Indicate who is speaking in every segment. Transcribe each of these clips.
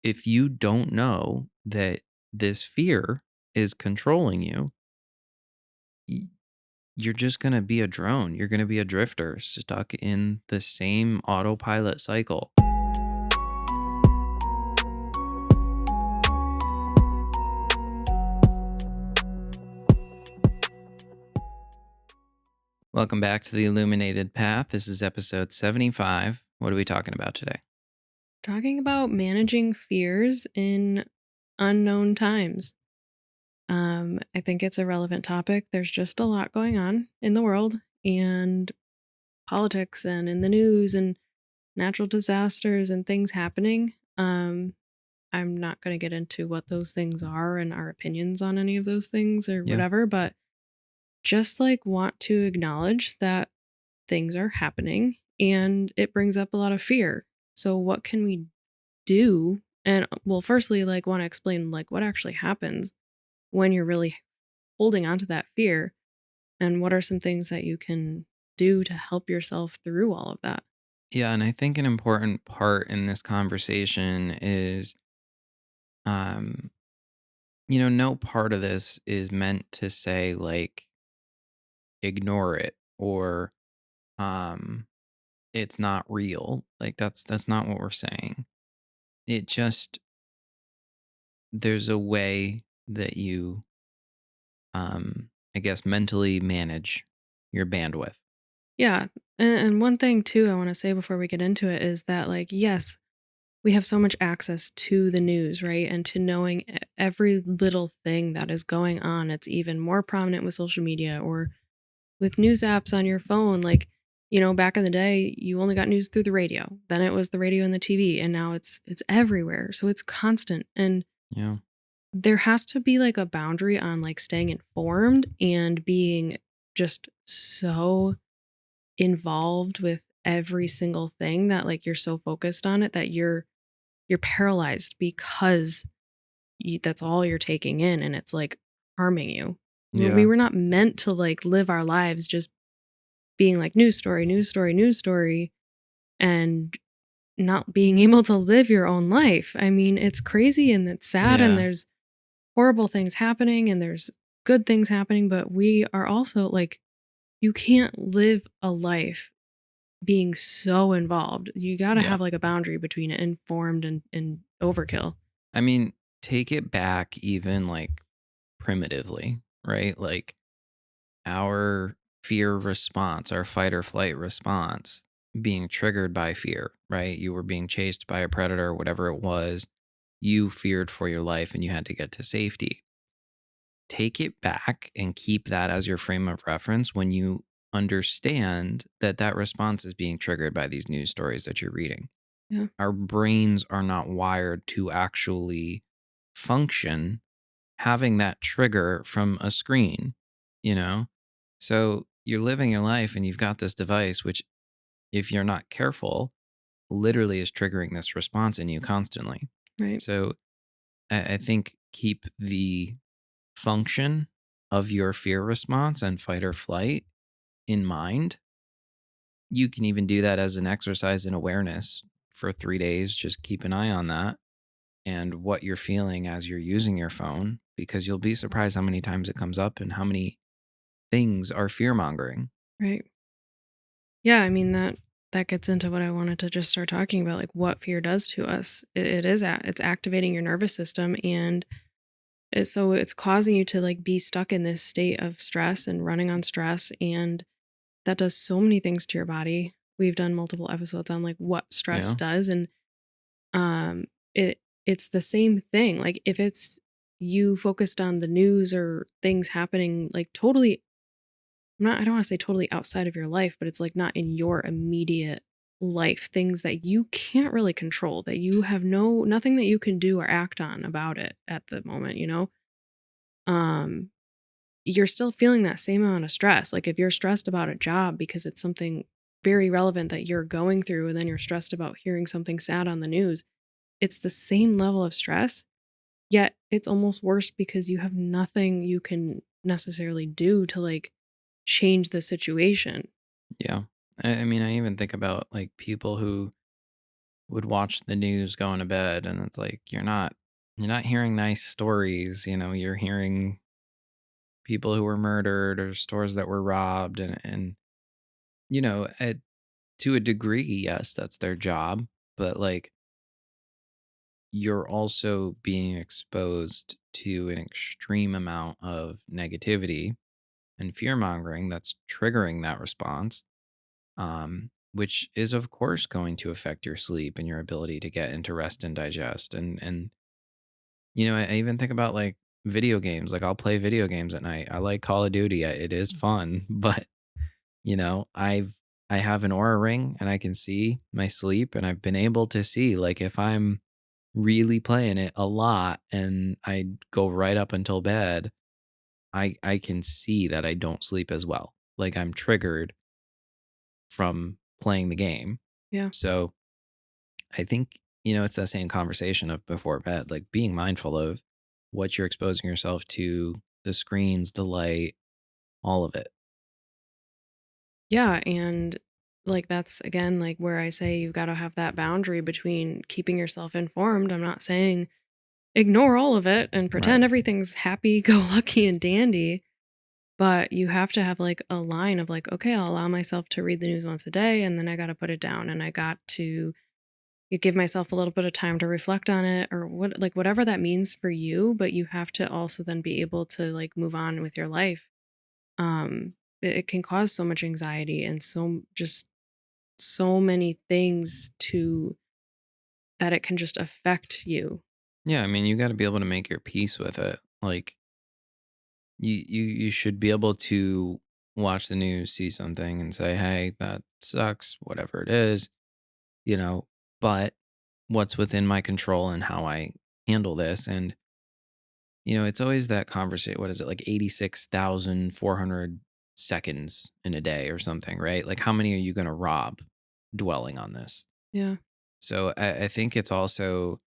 Speaker 1: if you don't know that this fear is controlling you, y- you're just going to be a drone. You're going to be a drifter stuck in the same autopilot cycle. Welcome back to the Illuminated Path. This is episode 75. What are we talking about today?
Speaker 2: Talking about managing fears in unknown times. I think it's a relevant topic. There's just a lot going on in the world and politics and in the news and natural disasters and things happening. I'm not going to get into what those things are and our opinions on any of those things or
Speaker 1: Yeah.
Speaker 2: whatever, but just like want to acknowledge that things are happening and it brings up a lot of fear. So, what can we do? And well, firstly, like, want to explain like what actually happens when you're really holding on to that fear, and what are some things that you can do to help yourself through all of that.
Speaker 1: Yeah. And I think an important part in this conversation is, um, no part of this is meant to say, like, ignore it or um it's not real. Like that's not what we're saying. It just there's a way that you I guess mentally manage your bandwidth.
Speaker 2: Yeah. And one thing too I want to say before we get into it is that, like, yes, we have so much access to the news, right? And to knowing every little thing that is going on. It's even more prominent with social media or with news apps on your phone. Like, back in the day, you only got news through the radio. Then it was the radio and the TV, and now it's everywhere. So it's constant. And
Speaker 1: Yeah.
Speaker 2: there has to be like a boundary on like staying informed and being just so involved with every single thing that, like, you're so focused on it that you're paralyzed because that's all you're taking in, and it's like harming you. We
Speaker 1: Yeah.
Speaker 2: were not meant to like live our lives just being like news story, news story, news story, and not being able to live your own life. I mean, it's crazy and it's sad, and
Speaker 1: Yeah.
Speaker 2: there's horrible things happening and there's good things happening, but we are also like, you can't live a life being so involved. You got to
Speaker 1: Yeah.
Speaker 2: have like a boundary between informed and overkill.
Speaker 1: I mean, take it back even like primitively, right? Like our fear response, our fight or flight response being triggered by fear, right? You were being chased by a predator, whatever it was. You feared for your life and you had to get to safety. Take it back and keep that as your frame of reference when you understand that that response is being triggered by these news stories that you're reading.
Speaker 2: Yeah.
Speaker 1: Our brains are not wired to actually function having that trigger from a screen, you know? So you're living your life and you've got this device, which, if you're not careful, literally is triggering this response in you constantly.
Speaker 2: Right.
Speaker 1: So I think keep the function of your fear response and fight or flight in mind. You can even do that as an exercise in awareness for 3 days. Just keep an eye on that and what you're feeling as you're using your phone, because you'll be surprised how many times it comes up and how many things are fear mongering.
Speaker 2: Right. Yeah, I mean that gets into what I wanted to just start talking about, like what fear does to us. It's activating your nervous system, and it's causing you to like be stuck in this state of stress and running on stress, and that does so many things to your body. We've done multiple episodes on like what stress
Speaker 1: Yeah.
Speaker 2: does, and um it's the same thing. Like, if it's you focused on the news or things happening like totally not I don't want to say totally outside of your life, but it's like not in your immediate life, things that you can't really control, that you have nothing that you can do or act on about it at the moment. Um you're still feeling that same amount of stress. Like, if you're stressed about a job because it's something very relevant that you're going through, and then you're stressed about hearing something sad on the news, it's the same level of stress, yet it's almost worse because you have nothing you can necessarily do to like change the situation.
Speaker 1: Yeah. I mean, I even think about like people who would watch the news going to bed, and it's like you're not hearing nice stories, you're hearing people who were murdered or stores that were robbed, and you know, at, to a degree, yes, that's their job, but like you're also being exposed to an extreme amount of negativity and fear mongering that's triggering that response, which is of course going to affect your sleep and your ability to get into rest and digest. And I even think about like video games. Like I'll play video games at night. I like Call of Duty. It is fun, but I have an aura ring and I can see my sleep, and I've been able to see like if I'm really playing it a lot and I go right up until bed, I can see that I don't sleep as well. Like I'm triggered from playing the game.
Speaker 2: Yeah.
Speaker 1: So I think, it's that same conversation of before bed, like being mindful of what you're exposing yourself to, the screens, the light, all of it.
Speaker 2: Yeah, and like that's again like where I say you've got to have that boundary between keeping yourself informed. I'm not saying ignore all of it and
Speaker 1: Right.
Speaker 2: pretend everything's happy go lucky and dandy, but you have to have like a line of like, okay, I'll allow myself to read the news once a day and then I got to put it down and I got to give myself a little bit of time to reflect on it or what like whatever that means for you, but you have to also then be able to like move on with your life. It can cause so much anxiety and so many things to that it can just affect you.
Speaker 1: Yeah, I mean, you got to be able to make your peace with it. Like you should be able to watch the news, see something and say, "Hey, that sucks, whatever it is," you know, but what's within my control and how I handle this. And it's always that conversation. What is it, like 86,400 seconds in a day or something, right? Like, how many are you going to rob dwelling on this?
Speaker 2: Yeah.
Speaker 1: So I think it's also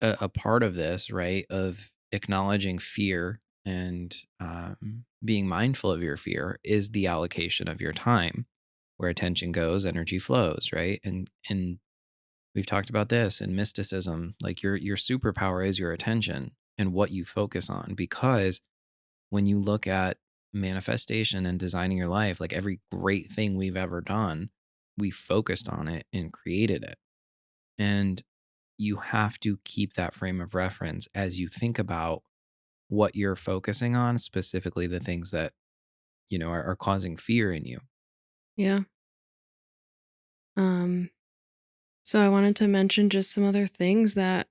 Speaker 1: a part of this, right? Of acknowledging fear and being mindful of your fear is the allocation of your time. Where attention goes, energy flows, right? And we've talked about this in mysticism. Like your superpower is your attention and what you focus on. Because when you look at manifestation and designing your life, like every great thing we've ever done, we focused on it and created it. And you have to keep that frame of reference as you think about what you're focusing on, specifically the things that, are causing fear in you.
Speaker 2: Yeah. Um so I wanted to mention just some other things that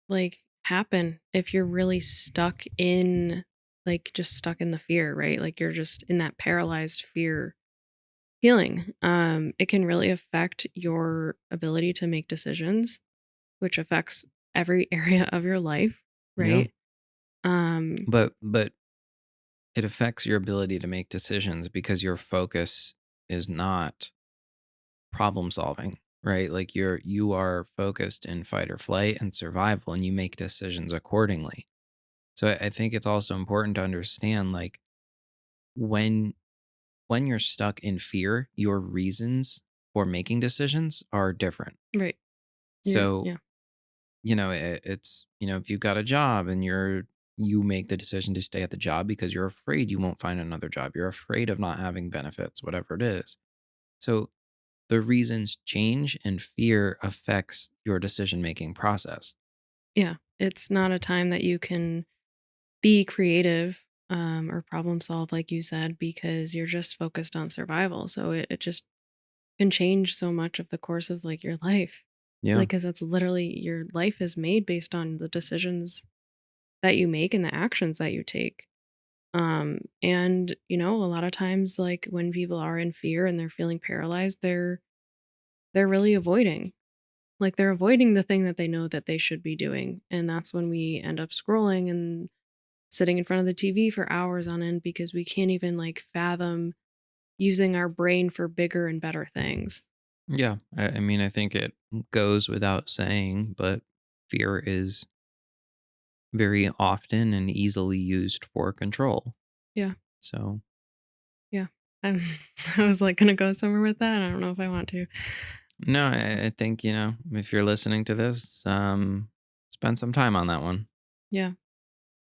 Speaker 2: like happen if you're really stuck in like just stuck in the fear, right? Like you're just in that paralyzed fear feeling. It can really affect your ability to make decisions, which affects every area of your life,
Speaker 1: Yeah.
Speaker 2: right? Um
Speaker 1: But it affects your ability to make decisions because your focus is not problem solving, right? Like you are focused in fight or flight and survival, and you make decisions accordingly. So I think it's also important to understand, like, when you're stuck in fear, your reasons for making decisions are different.
Speaker 2: right.
Speaker 1: So,
Speaker 2: Yeah.
Speaker 1: it's, if you've got a job and you make the decision to stay at the job because you're afraid you won't find another job. You're afraid of not having benefits, whatever it is. So the reasons change, and fear affects your decision making process.
Speaker 2: Yeah. It's not a time that you can be creative or problem solve like you said because you're just focused on survival. So it just can change so much of the course of like your life.
Speaker 1: Yeah.
Speaker 2: Like cuz that's literally your life is made based on the decisions that you make and the actions that you take. And a lot of times like when people are in fear and they're feeling paralyzed, they're really avoiding. Like they're avoiding the thing that they know that they should be doing. And that's when we end up scrolling and sitting in front of the TV for hours on end because we can't even like fathom using our brain for bigger and better things.
Speaker 1: Yeah. I mean, I think it goes without saying, but fear is very often and easily used for control.
Speaker 2: Yeah.
Speaker 1: So,
Speaker 2: Yeah. I'm, I was like going to go somewhere with that. I don't know if I want to.
Speaker 1: No, I think, if you're listening to this, spend some time on that one,
Speaker 2: Yeah.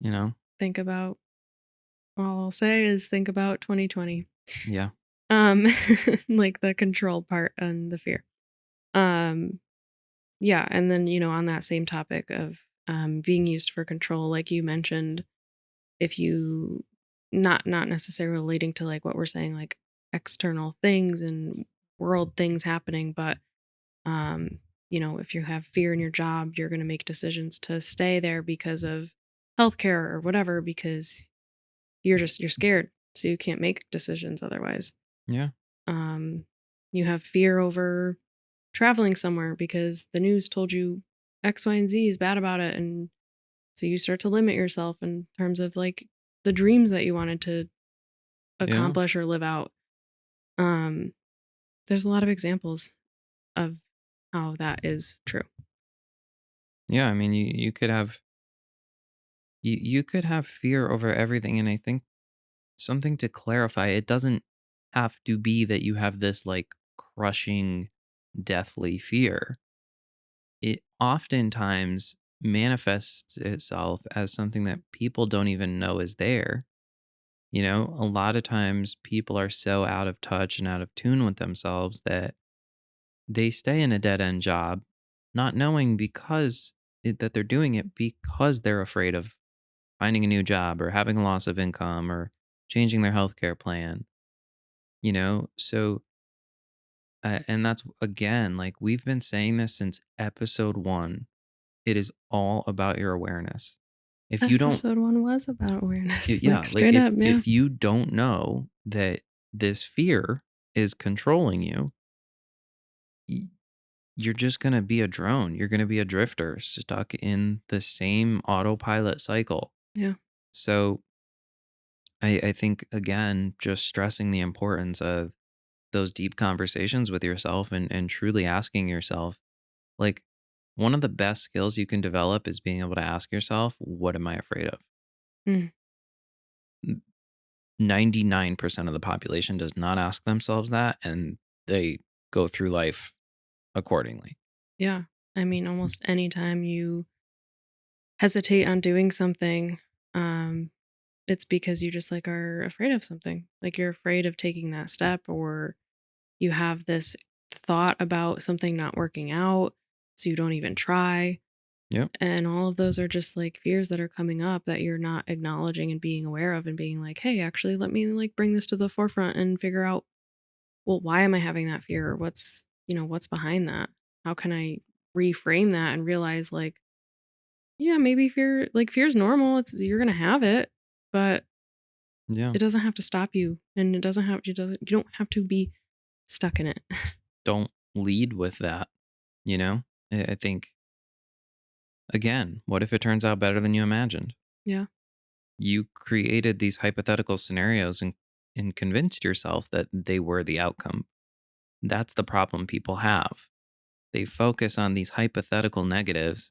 Speaker 1: you know?
Speaker 2: Think about all I'll say is think about 2020.
Speaker 1: Yeah.
Speaker 2: Um, like the control part and the fear. Um, yeah, and then, on that same topic of being used for control, like you mentioned, if you not necessarily relating to like what we're saying, like external things and world things happening, but if you have fear in your job, you're gonna make decisions to stay there because of healthcare or whatever, because you're scared, so you can't make decisions otherwise.
Speaker 1: Yeah.
Speaker 2: Um, you have fear over traveling somewhere because the news told you X, Y, and Z is bad about it. And so you start to limit yourself in terms of like the dreams that you wanted to
Speaker 1: Yeah.
Speaker 2: accomplish or live out. Um, there's a lot of examples of how that is true.
Speaker 1: Yeah. I mean, you could have fear over everything. And I think something to clarify, it doesn't have to be that you have this like crushing, deathly fear. It oftentimes manifests itself as something that people don't even know is there. A lot of times people are so out of touch and out of tune with themselves that they stay in a dead end job, not knowing that they're doing it because they're afraid of finding a new job or having a loss of income or changing their healthcare plan. So and that's again, like we've been saying this since episode 1. It is all about your awareness. If you don't
Speaker 2: Episode 1 was about awareness, like
Speaker 1: Yeah, like
Speaker 2: straight
Speaker 1: if
Speaker 2: up, yeah.
Speaker 1: if you don't know that this fear is controlling you, y- you're just going to be a drone. You're going to be a drifter stuck in the same autopilot cycle.
Speaker 2: Yeah.
Speaker 1: So I think, again, just stressing the importance of those deep conversations with yourself and truly asking yourself, like, one of the best skills you can develop is being able to ask yourself, what am I afraid of?
Speaker 2: Mm,
Speaker 1: 99% of the population does not ask themselves that, and they go through life accordingly.
Speaker 2: yeah. I mean, almost anytime you hesitate on doing something, um, it's because you just like are afraid of something. Like you're afraid of taking that step, or you have this thought about something not working out, so you don't even try.
Speaker 1: Yep.
Speaker 2: And all of those are just like fears that are coming up that you're not acknowledging and being aware of and being like, hey, actually, let me like bring this to the forefront and figure out, well, why am I having that fear? Or what's behind that? How can I reframe that and realize like, yeah, maybe fear is normal. You're gonna have it, but
Speaker 1: Yeah.
Speaker 2: it doesn't have to stop you. And you don't have to be stuck in it.
Speaker 1: Don't lead with that. You know, I think, again, what if it turns out better than you imagined?
Speaker 2: Yeah.
Speaker 1: You created these hypothetical scenarios and convinced yourself that they were the outcome. That's the problem people have. They focus on these hypothetical negatives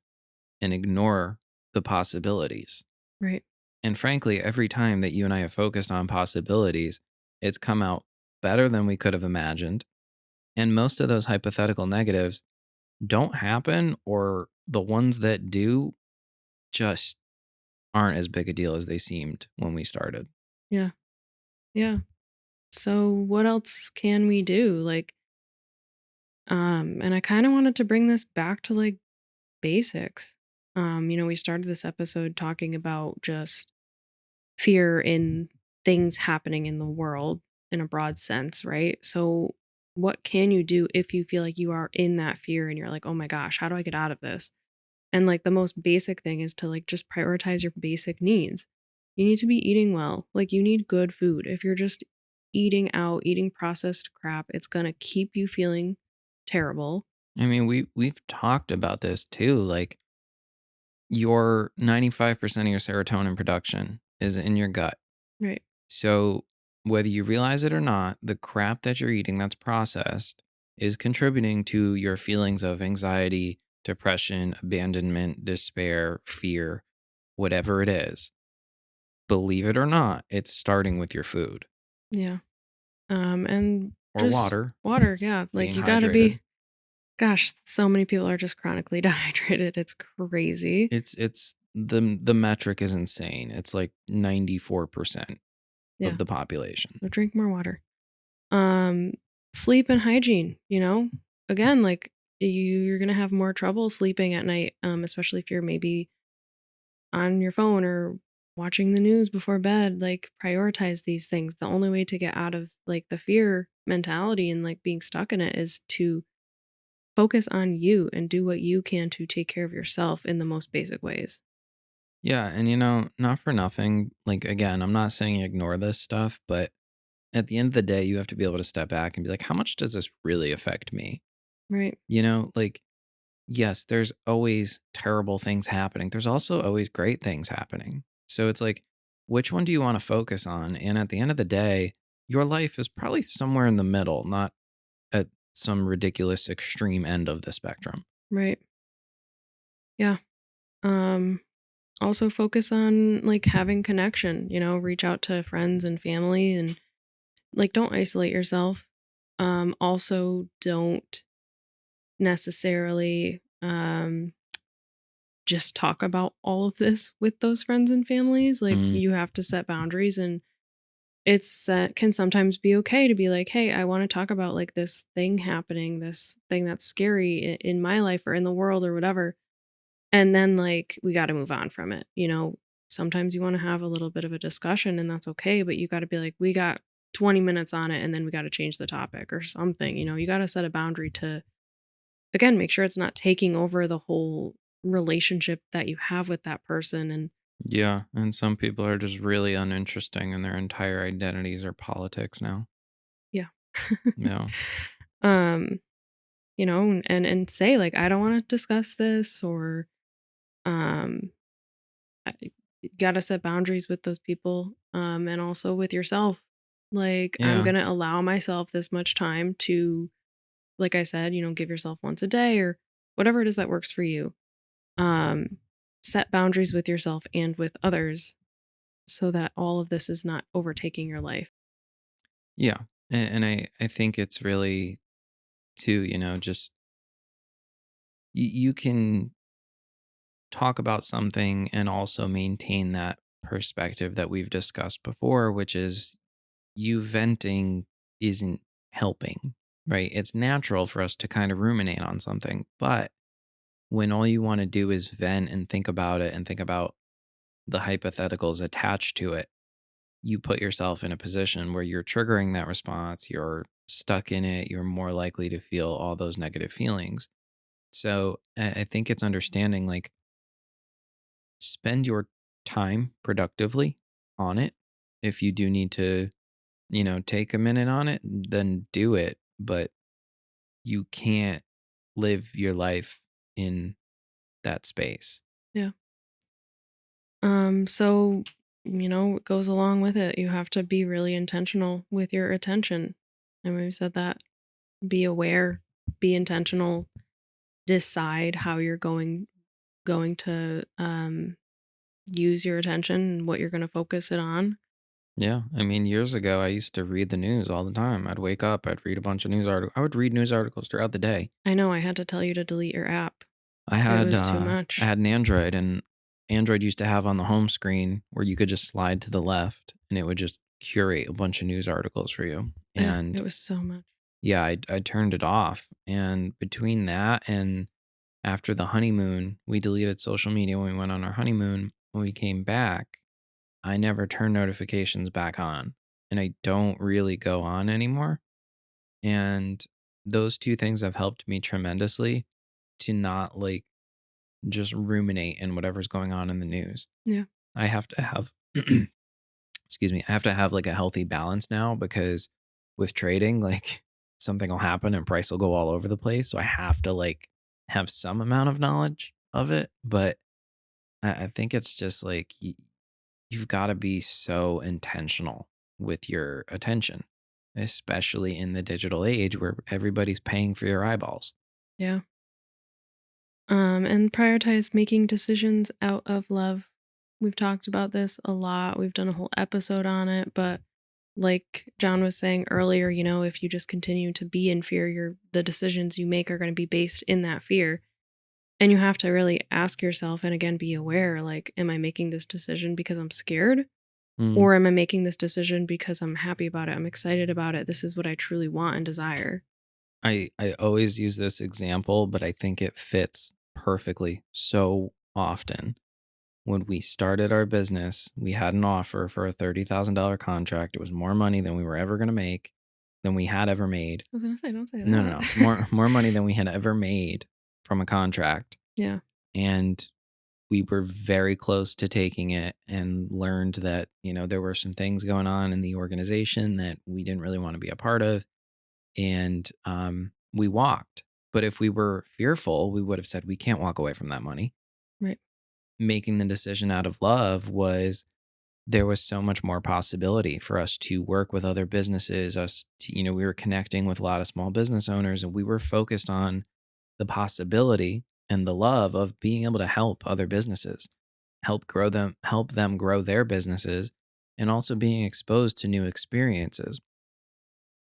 Speaker 1: and ignore the possibilities.
Speaker 2: Right.
Speaker 1: And frankly, every time that you and I have focused on possibilities, it's come out better than we could have imagined. And most of those hypothetical negatives don't happen, or the ones that do just aren't as big a deal as they seemed when we started.
Speaker 2: Yeah. Yeah. So what else can we do? Like, and I kind of wanted to bring this back to like basics. We started this episode talking about just fear in things happening in the world in a broad sense, right? So what can you do if you feel like you are in that fear and you're like, "Oh my gosh, how do I get out of this?" And like the most basic thing is to like just prioritize your basic needs. You need to be eating well. Like you need good food. If you're just eating out, eating processed crap, it's going to keep you feeling terrible.
Speaker 1: I mean, we've talked about this too. Like, your 95% of your serotonin production is in your gut.
Speaker 2: Right.
Speaker 1: So, whether you realize it or not, the crap that you're eating that's processed is contributing to your feelings of anxiety, depression, abandonment, despair, fear, whatever it is. Believe it or not, it's starting with your food
Speaker 2: Yeah. And
Speaker 1: or
Speaker 2: just
Speaker 1: water,
Speaker 2: water, yeah. Like
Speaker 1: being
Speaker 2: you got to be
Speaker 1: hydrated.
Speaker 2: Gosh, so many people are just chronically dehydrated. It's crazy.
Speaker 1: It's the metric is insane. It's like 94%
Speaker 2: Yeah.
Speaker 1: of the population.
Speaker 2: So drink more water. Um, Sleep and hygiene, again, like you're gonna have more trouble sleeping at night, especially if you're maybe on your phone or watching the news before bed. Like prioritize these things. The only way to get out of like the fear mentality and like being stuck in it is to focus on you and do what you can to take care of yourself in the most basic ways.
Speaker 1: Yeah, and not for nothing, like again, I'm not saying ignore this stuff, but at the end of the day, you have to be able to step back and be like, how much does this really affect me?
Speaker 2: Right.
Speaker 1: Like, yes, there's always terrible things happening. There's also always great things happening. So it's like, which one do you want to focus on? And at the end of the day, your life is probably somewhere in the middle, not at some ridiculous extreme end of the spectrum.
Speaker 2: Right. Yeah. Um Also focus on like having connection, reach out to friends and family and like don't isolate yourself. Also don't necessarily just talk about all of this with those friends and families. Like
Speaker 1: Mm,
Speaker 2: you have to set boundaries, and can sometimes be okay to be like, "Hey, I want to talk about like this thing happening, this thing that's scary in my life or in the world or whatever." And then, like, we gotta move on from it, Sometimes you wanna have a little bit of a discussion, and that's okay, but you gotta be like, "We got 20 minutes on it, and then we gotta change the topic," or something, You gotta set a boundary to, again, make sure it's not taking over the whole relationship that you have with that person, and
Speaker 1: yeah. And some people are just really uninteresting and their entire identities are politics now.
Speaker 2: yeah.
Speaker 1: Yeah.
Speaker 2: Um, and say, like, "I don't wanna discuss this," or, um you gotta set boundaries with those people, and also with yourself. Like, I'm
Speaker 1: Yeah.
Speaker 2: gonna allow myself this much time to, like I said, give yourself once a day or whatever it is that works for you. Um, Set boundaries with yourself and with others so that all of this is not overtaking your life.
Speaker 1: Yeah. And I think it's really too, just you can talk about something and also maintain that perspective that we've discussed before, which is you venting isn't helping, right? It's natural for us to kind of ruminate on something, but when all you want to do is vent and think about it and think about the hypotheticals attached to it, you put yourself in a position where you're triggering that response, you're stuck in it, you're more likely to feel all those negative feelings. So I think it's understanding like spend your time productively on it. If you do need to, take a minute on it, then do it. But you can't live your life in that space.
Speaker 2: Yeah. So, it goes along with it. You have to be really intentional with your attention. And we've said that. Be aware, be intentional, decide how you're going to use your attention and what you're going to focus it on.
Speaker 1: Yeah. I mean, years ago, I used to read the news all the time. I'd wake up, I'd read a bunch of news articles. I would read news articles throughout the day.
Speaker 2: I know I had to tell you to delete your app.
Speaker 1: I
Speaker 2: It
Speaker 1: had
Speaker 2: was too
Speaker 1: uh I
Speaker 2: much.
Speaker 1: had an Android and Android used to have on the home screen where you could just slide to the left and it would just curate a bunch of news articles for you.
Speaker 2: Yeah,
Speaker 1: And
Speaker 2: it was so much.
Speaker 1: yeah, I turned it off. And between that and after the honeymoon, we deleted social media when we went on our honeymoon. When we came back, I never turned notifications back on. And I don't really go on anymore. And those two things have helped me tremendously to not like just ruminate in whatever's going on in the news.
Speaker 2: Yeah.
Speaker 1: I have to have excuse me, I have to have like a healthy balance now because with trading, like something will happen and price will go all over the place. So I have to like have some amount of knowledge of it. But I think it's just like you've got to be so intentional with your attention, especially in the digital age where everybody's paying for your eyeballs.
Speaker 2: Yeah. And prioritize making decisions out of love. We've talked about this a lot. We've done a whole episode on it, but like John was saying earlier, if you just continue to be in fear, the decisions you make are going to be based in that fear. And you have to really ask yourself and again be aware, like, am I making this decision because I'm scared?
Speaker 1: Mm.
Speaker 2: Or am I making this decision because I'm happy about it? I'm excited about it. This is what I truly want and desire.
Speaker 1: I always use this example, but I think it fits perfectly so often. When we started our business, we had an offer for a $30,000 contract. It was more money than we were ever going to make, than we had ever made.
Speaker 2: I was gonna say, don't say
Speaker 1: No, no,
Speaker 2: that.
Speaker 1: no. More money than we had ever made from a contract.
Speaker 2: Yeah.
Speaker 1: And we were very close to taking it and learned that, there were some things going on in the organization that we didn't really want to be a part of. And we walked. But if we were fearful, we would have said, we can't walk away from that money.
Speaker 2: Right.
Speaker 1: Making the decision out of love was there was so much more possibility for us to work with other businesses. We were connecting with a lot of small business owners and we were focused on the possibility and the love of being able to help other businesses, help them grow their businesses, and also being exposed to new experiences.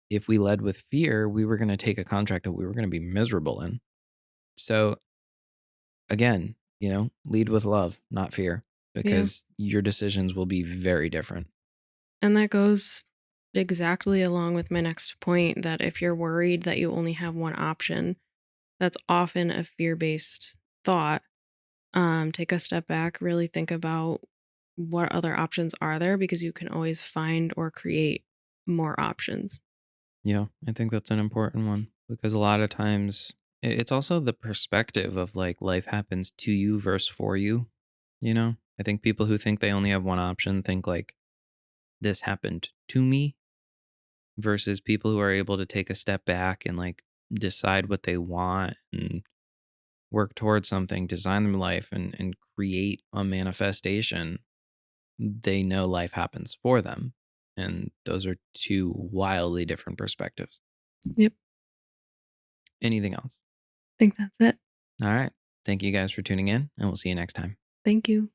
Speaker 1: If we led with fear, we were going to take a contract that we were going to be miserable in. So again, lead with love, not fear,
Speaker 2: Yeah.
Speaker 1: because your decisions will be very different.
Speaker 2: And that goes exactly along with my next point that if you're worried that you only have one option, that's often a fear based thought. Take a step back, really think about what other options are there because you can always find or create more options.
Speaker 1: Yeah, I think that's an important one because a lot of times it's also the perspective of like life happens to you versus for you. I think people who think they only have one option think like this happened to me versus people who are able to take a step back and like decide what they want and work towards something, design their life and create a manifestation. They know life happens for them. And those are two wildly different perspectives.
Speaker 2: Yep.
Speaker 1: Anything else?
Speaker 2: Think that's it.
Speaker 1: All right. Thank you guys for tuning in, and we'll see you next time.
Speaker 2: Thank you.